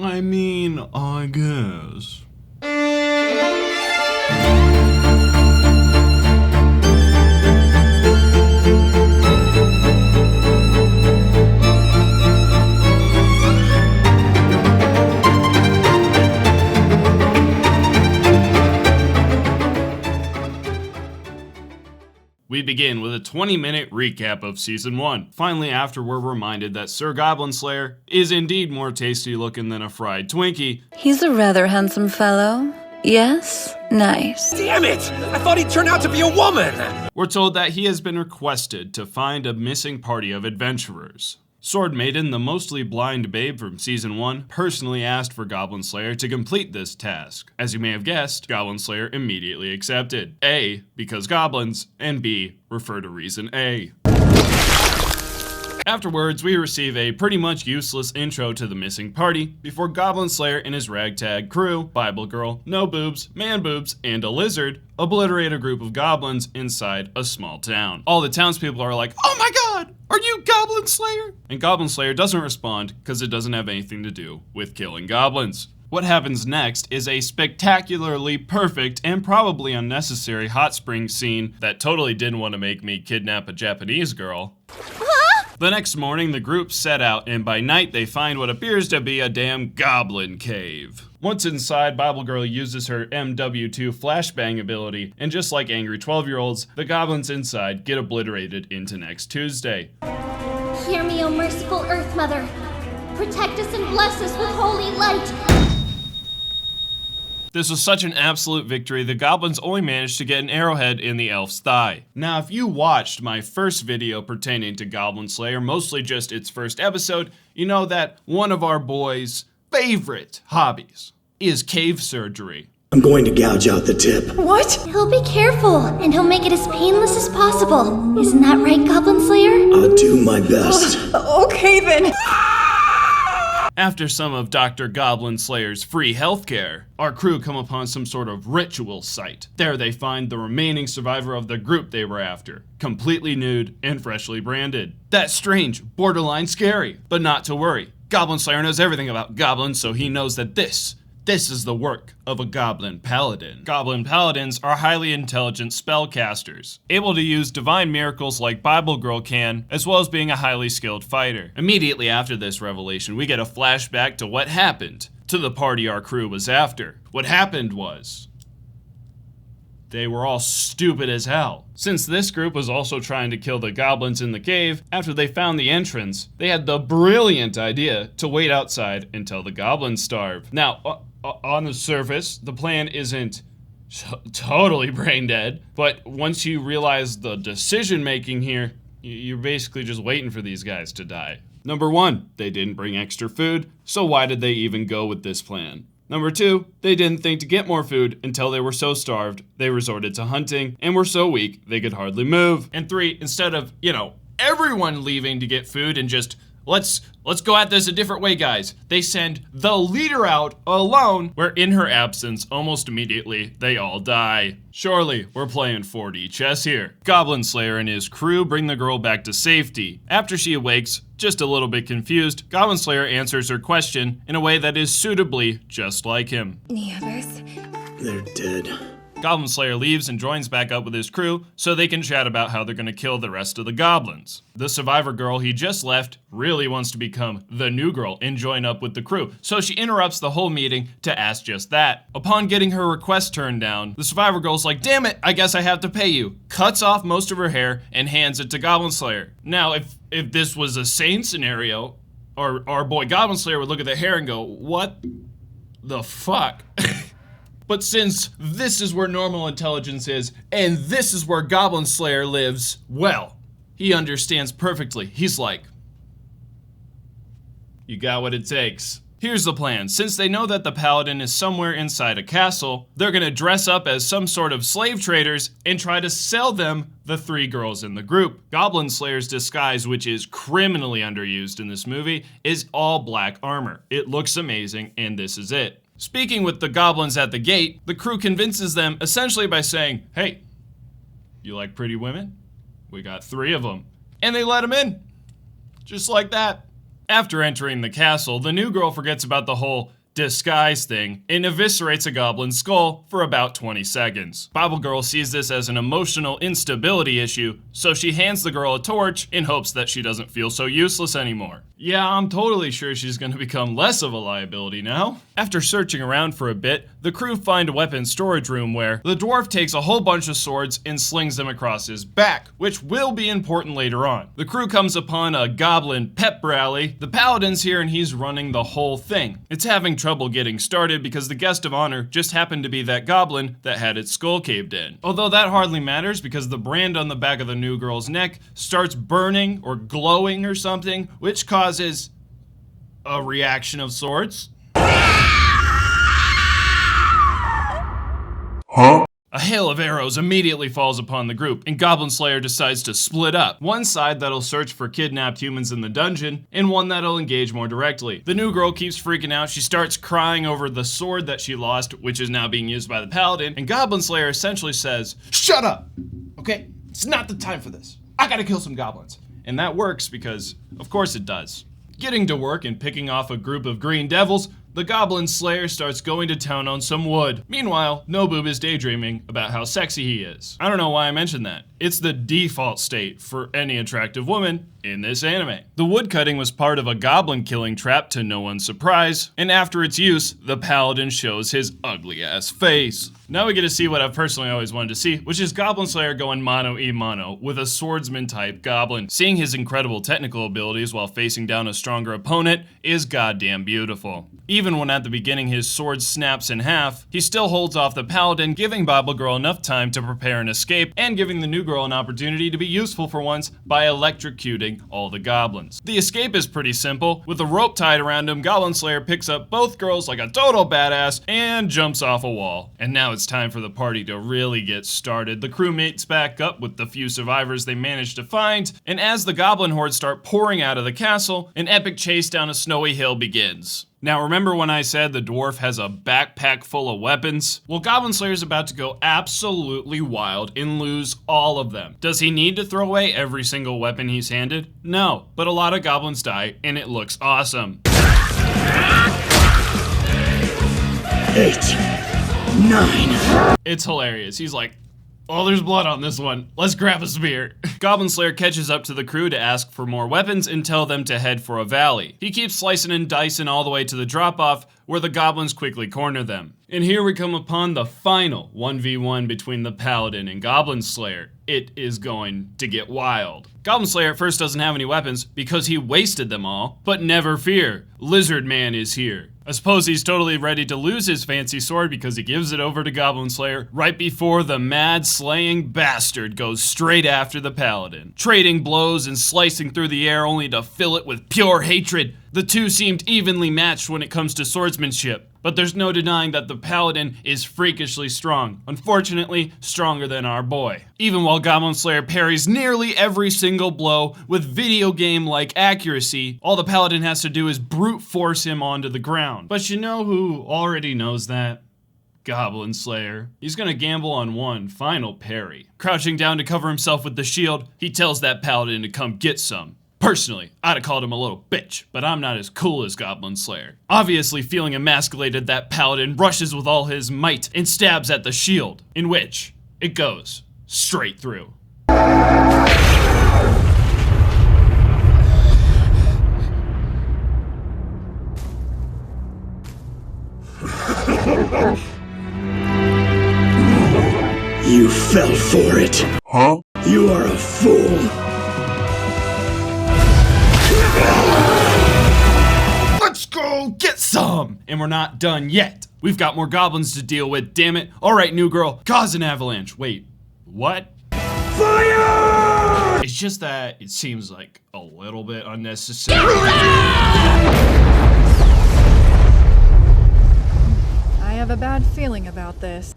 I mean, I guess. We begin with a 20-minute recap of Season 1. Finally, after we're reminded that Sir Goblin Slayer is indeed more tasty looking than a fried Twinkie. He's a rather handsome fellow. Yes? Nice. Damn it! I thought he'd turn out to be a woman! We're told that he has been requested to find a missing party of adventurers. Sword Maiden, the mostly blind babe from Season 1, personally asked for Goblin Slayer to complete this task. As you may have guessed, Goblin Slayer immediately accepted. A, because goblins, and B, refer to reason A. Afterwards, we receive a pretty much useless intro to the missing party before Goblin Slayer and his ragtag crew, Bible Girl, No Boobs, Man Boobs, and a lizard obliterate a group of goblins inside a small town. All the townspeople are like, "Oh my god, are you Goblin Slayer?" And Goblin Slayer doesn't respond because it doesn't have anything to do with killing goblins. What happens next is a spectacularly perfect and probably unnecessary hot spring scene that totally didn't want to make me kidnap a Japanese girl. The next morning, the group set out, and by night, they find what appears to be a damn goblin cave. Once inside, Bible Girl uses her MW2 flashbang ability, and just like angry 12-year-olds, the goblins inside get obliterated into next Tuesday. Hear me, O merciful Earth Mother. Protect us and bless us with holy light. This was such an absolute victory, the goblins only managed to get an arrowhead in the elf's thigh. Now, if you watched my first video pertaining to Goblin Slayer, mostly just its first episode, you know that one of our boys' favorite hobbies is cave surgery. I'm going to gouge out the tip. What? He'll be careful, and he'll make it as painless as possible. Isn't that right, Goblin Slayer? I'll do my best. Okay then. After some of Dr. Goblin Slayer's free healthcare, our crew come upon some sort of ritual site. There they find the remaining survivor of the group they were after, completely nude and freshly branded. That's strange, borderline scary, but not to worry. Goblin Slayer knows everything about goblins, so he knows that this is the work of a Goblin Paladin. Goblin Paladins are highly intelligent spellcasters, able to use divine miracles like Bible Girl can, as well as being a highly skilled fighter. Immediately after this revelation, we get a flashback to what happened to the party our crew was after. What happened was, they were all stupid as hell. Since this group was also trying to kill the goblins in the cave, after they found the entrance, they had the brilliant idea to wait outside until the goblins starve. Now, on the surface, the plan isn't totally brain dead, but once you realize the decision making here, you're basically just waiting for these guys to die. Number one, they didn't bring extra food, so why did they even go with this plan? Number two, they didn't think to get more food until they were so starved, they resorted to hunting and were so weak they could hardly move. And three, instead of, everyone leaving to get food and just, let's go at this a different way, guys, they send the leader out alone, where in her absence, almost immediately, they all die. Surely, we're playing 4D chess here. Goblin Slayer and his crew bring the girl back to safety. After she awakes, just a little bit confused, Goblin Slayer answers her question in a way that is suitably just like him. The others? They're dead. Goblin Slayer leaves and joins back up with his crew so they can chat about how they're gonna kill the rest of the goblins. The survivor girl he just left really wants to become the new girl and join up with the crew, so she interrupts the whole meeting to ask just that. Upon getting her request turned down, the survivor girl's like, "Damn it, I guess I have to pay you," cuts off most of her hair and hands it to Goblin Slayer. Now, if this was a sane scenario, our boy Goblin Slayer would look at the hair and go, "What the fuck?" But since this is where normal intelligence is, and this is where Goblin Slayer lives, well, he understands perfectly. He's like, you got what it takes. Here's the plan. Since they know that the paladin is somewhere inside a castle, they're gonna dress up as some sort of slave traders and try to sell them the three girls in the group. Goblin Slayer's disguise, which is criminally underused in this movie, is all black armor. It looks amazing, and this is it. Speaking with the goblins at the gate, the crew convinces them essentially by saying, "Hey, you like pretty women? We got 3 of them." And they let them in. Just like that. After entering the castle, the new girl forgets about the whole disguise thing and eviscerates a goblin skull for about 20 seconds. Bible Girl sees this as an emotional instability issue, so she hands the girl a torch in hopes that she doesn't feel so useless anymore. Yeah, I'm totally sure she's gonna become less of a liability now. After searching around for a bit, the crew find a weapons storage room where the dwarf takes a whole bunch of swords and slings them across his back, which will be important later on. The crew comes upon a goblin pep rally. The paladin's here and he's running the whole thing. It's having trouble getting started because the guest of honor just happened to be that goblin that had its skull caved in. Although that hardly matters because the brand on the back of the new girl's neck starts burning or glowing or something, which causes a reaction of sorts. Huh? A hail of arrows immediately falls upon the group, and Goblin Slayer decides to split up. One side that'll search for kidnapped humans in the dungeon, and one that'll engage more directly. The new girl keeps freaking out. She starts crying over the sword that she lost, which is now being used by the paladin, and Goblin Slayer essentially says, "Shut up! Okay? It's not the time for this. I gotta kill some goblins." And that works because, of course it does. Getting to work and picking off a group of green devils, the Goblin Slayer starts going to town on some wood. Meanwhile, Noboob is daydreaming about how sexy he is. I don't know why I mentioned that. It's the default state for any attractive woman in this anime. The woodcutting was part of a goblin killing trap to no one's surprise, and after its use, the paladin shows his ugly ass face. Now we get to see what I've personally always wanted to see, which is Goblin Slayer going mano-a-mano with a swordsman type goblin. Seeing his incredible technical abilities while facing down a stronger opponent is goddamn beautiful. Even when at the beginning his sword snaps in half, he still holds off the paladin, giving Bible Girl enough time to prepare an escape and giving the new girl an opportunity to be useful for once by electrocuting all the goblins. The escape is pretty simple. With a rope tied around him, Goblin Slayer picks up both girls like a total badass and jumps off a wall. And now it's time for the party to really get started. The crew meets back up with the few survivors they managed to find, and as the goblin hordes start pouring out of the castle, an epic chase down a snowy hill begins. Now remember when I said the dwarf has a backpack full of weapons? Well, Goblin Slayer's about to go absolutely wild and lose all of them. Does he need to throw away every single weapon he's handed? No, but a lot of goblins die and it looks awesome. 8, 9. It's hilarious. He's like, "Oh, there's blood on this one. Let's grab a spear." Goblin Slayer catches up to the crew to ask for more weapons and tell them to head for a valley. He keeps slicing and dicing all the way to the drop-off where the goblins quickly corner them. And here we come upon the final 1v1 between the Paladin and Goblin Slayer. It is going to get wild. Goblin Slayer at first doesn't have any weapons because he wasted them all, but never fear, Lizard Man is here. I suppose he's totally ready to lose his fancy sword because he gives it over to Goblin Slayer right before the mad slaying bastard goes straight after the Paladin. Trading blows and slicing through the air only to fill it with pure hatred. The two seemed evenly matched when it comes to swordsmanship, but there's no denying that the Paladin is freakishly strong. Unfortunately, stronger than our boy. Even while Goblin Slayer parries nearly every single blow with video game-like accuracy, all the Paladin has to do is brute force him onto the ground. But you know who already knows that? Goblin Slayer. He's gonna gamble on one final parry. Crouching down to cover himself with the shield, he tells that Paladin to come get some. Personally, I'd have called him a little bitch, but I'm not as cool as Goblin Slayer. Obviously feeling emasculated, that Paladin rushes with all his might and stabs at the shield, in which it goes straight through. You fell for it. Huh? You are a fool. Let's go get some! And we're not done yet. We've got more goblins to deal with, damn it. All right, new girl, cause an avalanche. Wait, what? Fire! It's just that it seems like a little bit unnecessary. I have a bad feeling about this.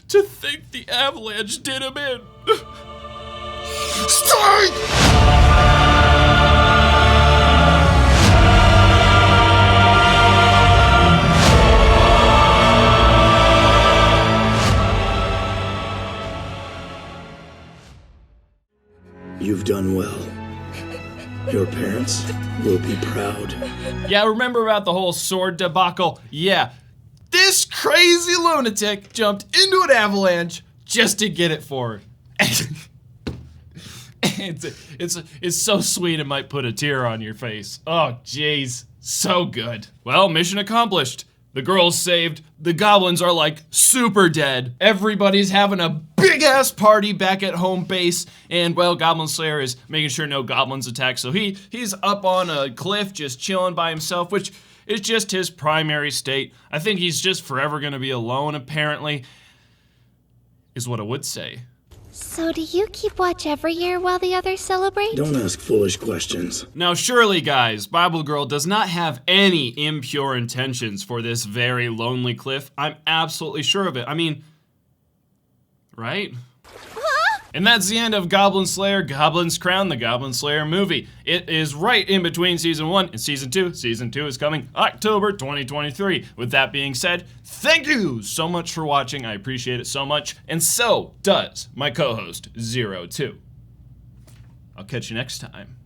To think the avalanche did him in. Strike! Your parents will be proud. Yeah, remember about the whole sword debacle? Yeah, this crazy lunatic jumped into an avalanche just to get it for her. It's so sweet it might put a tear on your face. Oh, jeez. So good. Well, mission accomplished. The girl's saved. The goblins are like super dead. Everybody's having a big ass party back at home base. And well, Goblin Slayer is making sure no goblins attack. So he's up on a cliff just chilling by himself, which is just his primary state. I think he's just forever gonna be alone, apparently, is what I would say. So do you keep watch every year while the others celebrate? Don't ask foolish questions. Now surely, guys, Bible Girl does not have any impure intentions for this very lonely cliff. I'm absolutely sure of it. I mean, right? And that's the end of Goblin Slayer, Goblin's Crown, the Goblin Slayer movie. It is right in between Season 1 and Season 2. Season 2 is coming October 2023. With that being said, thank you so much for watching. I appreciate it so much. And so does my co-host, 02. I'll catch you next time.